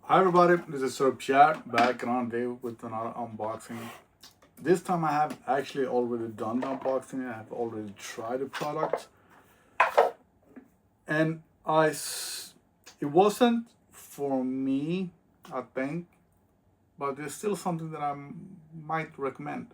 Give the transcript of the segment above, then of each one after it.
Hi everybody, this is Sir Pierre back another day with another unboxing. This time I have actually already done the unboxing. I have already tried the product, and it wasn't for me, I think, but it's still something that I might recommend.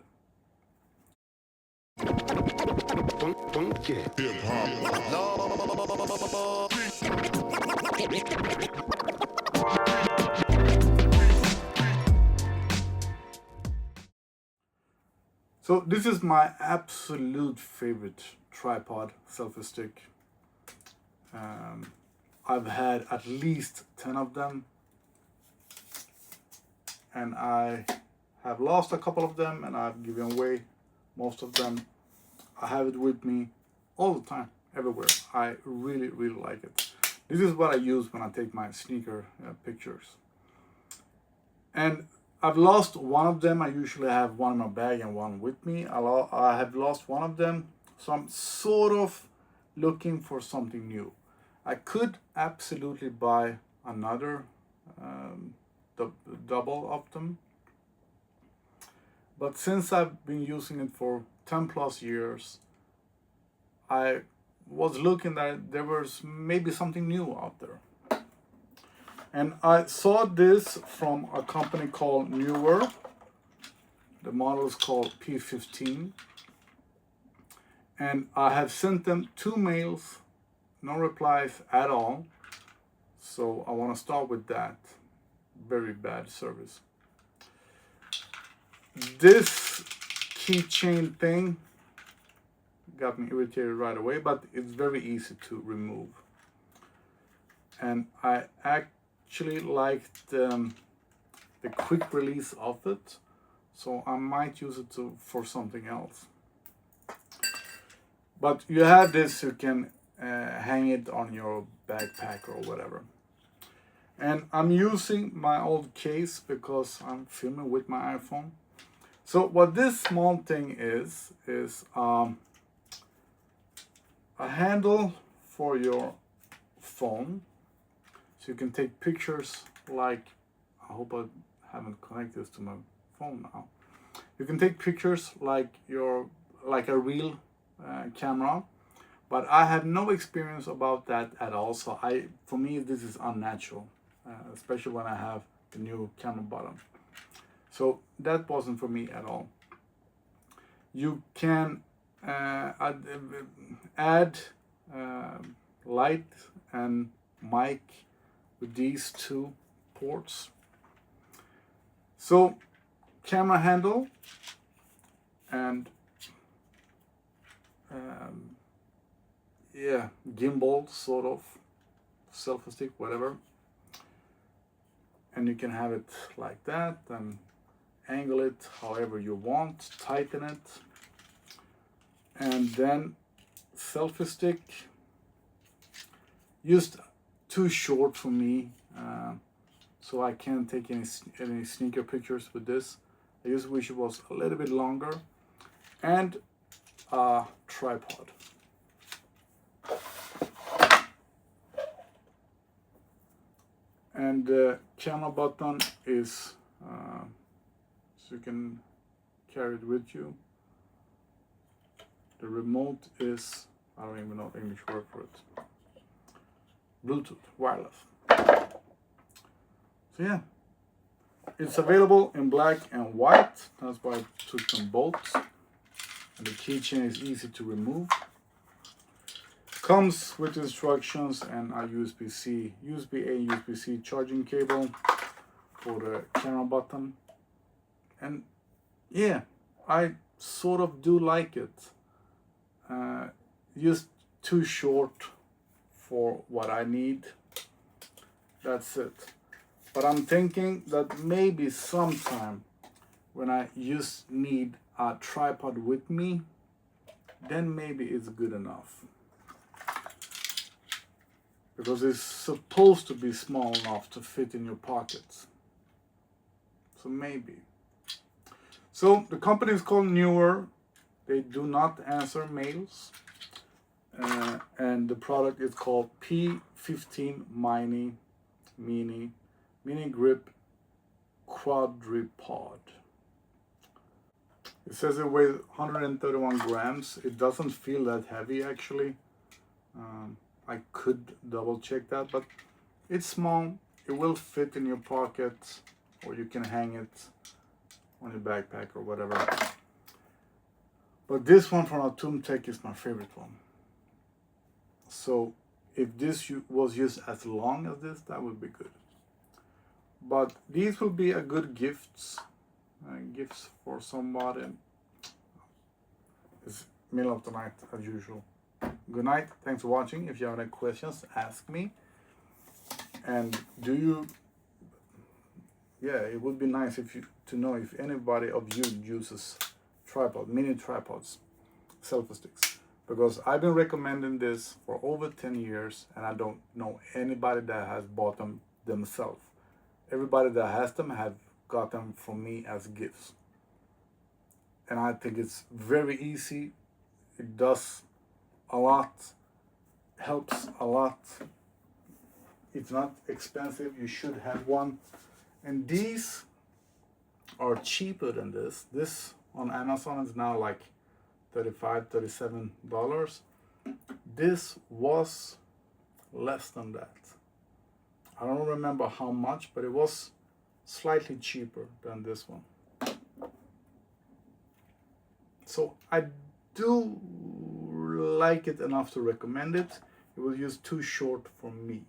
So this is my absolute favorite tripod selfie stick. I've had at least 10 of them, and I have lost a couple of them, and I've given away most of them. I have it with me all the time, everywhere. I really like it. This is what I use when I take my sneaker pictures. And I've lost one of them. I usually have one in my bag and one with me. I have lost one of them, so I'm sort of looking for something new. I could absolutely buy another double of them, but since I've been using it for 10 plus years, I was looking that there was maybe something new out there. And I saw this from a company called NEEWER. The model is called P15. And I have sent them 2 mails, no replies at all. So I want to start with that. Very bad service. This keychain thing got me irritated right away, but it's very easy to remove. And I actually liked the quick release of it, so I might use it for something else. But you have this, you can hang it on your backpack or whatever. And I'm using my old case because I'm filming with my iPhone. So what this small thing is a handle for your phone, so you can take pictures. Like, I hope I haven't connected this to my phone now. You can take pictures like a real camera, but I have no experience about that at all. So for me this is unnatural, especially when I have the new camera button. So that wasn't for me at all. You can add light and mic with these 2 ports. So camera handle and gimbal, sort of selfie stick, whatever. And you can have it like that and angle it however you want, tighten it. And then selfie stick, just too short for me, so I can't take any sneaker pictures with this. I just wish it was a little bit longer. And a tripod. And the camera button is so you can carry it with you. The remote is, I don't even know the English word for it, Bluetooth, wireless. So yeah, it's available in black and white. That's why I took them both. And the keychain is easy to remove. Comes with instructions and a USB-C, USB-A, USB-C charging cable for the camera button. And yeah, I sort of do like it. Just too short for what I need. That's it. But I'm thinking that maybe sometime when I just need a tripod with me, then maybe it's good enough. Because it's supposed to be small enough to fit in your pockets. So maybe. So the company is called NEEWER. They do not answer mails. And the product is called P15 Mini. mini grip quadripod. It says it weighs 131 grams. It doesn't feel that heavy actually. I could double check that, but it's small. It will fit in your pocket, or you can hang it on your backpack or whatever. But this one from Atom Tech is my favorite one. So if this was used as long as this, that would be good. But these will be a good gifts for somebody. It's middle of the night as usual. Good night. Thanks for watching. If you have any questions, ask me. And it would be nice to know if anybody of you uses mini tripods, selfie sticks, because I've been recommending this for over 10 years and I don't know anybody that has bought them themselves. Everybody that has them have got them from me as gifts. And I think it's very easy. It does a lot, helps a lot. It's not expensive. You should have one. And these are cheaper than this. This on Amazon is now like $35, $37. This was less than that. I don't remember how much, but it was slightly cheaper than this one. So I do like it enough to recommend it. It was just too short for me.